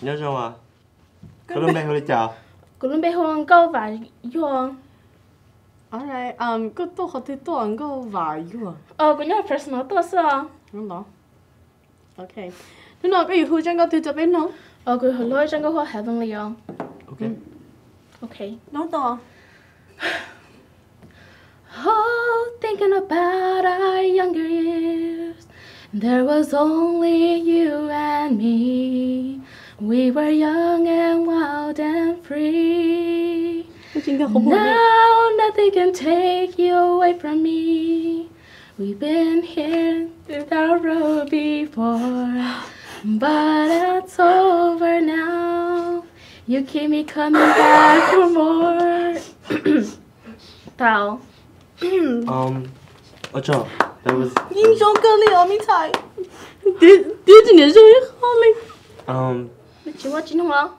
nhớ không à? Cô luôn bé hồi chào. Cô luôn bé hồi câu và yuan. Alright, có tôi có thể tôi ăn có vài yuan. Cô nhớ personal tôi sao? Đúng đó. Okay. Thế nào có gì hư chẳng có tiêu cho bên nó? Cô hồi lối chẳng có hoa heavenly không? Okay. Okay. Nói to. Oh, thinking about our younger years, there was only you and me. We were young and wild and free. Now nothing can take you away from me. We've been here through that road before, but it's over now. You keep me coming back for more. Tao. Ocho, that was. 英雄歌里我没猜。第几年生日好嘞？你请我进了？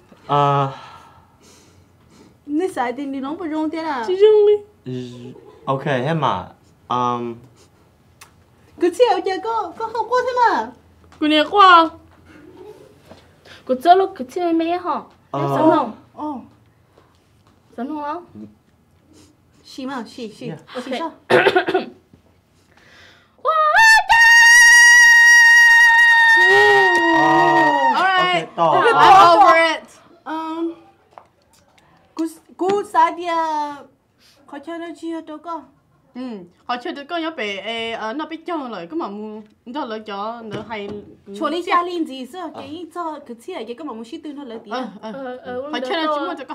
你晒的你弄不用的啦。进了。Okay, hết mà. Cứ chiều giờ có học qua thế mà. Cô nhớ qua. Cô chơi lúc cứ chơi mấy hả? Em sống không? Sống không á? Xì mà, xì. Okay. Okay, to. Over it. Cô sai đi khó chơi nó chưa đâu có. Họ chơi được có nhớ về nó biết chơi rồi có mà mua đó là cho nó hay cho đi gia linh gì sao cái cho cái gì cái có mà mua ship từ nó lấy tiền. Họ chơi nó chỉ mua cho có.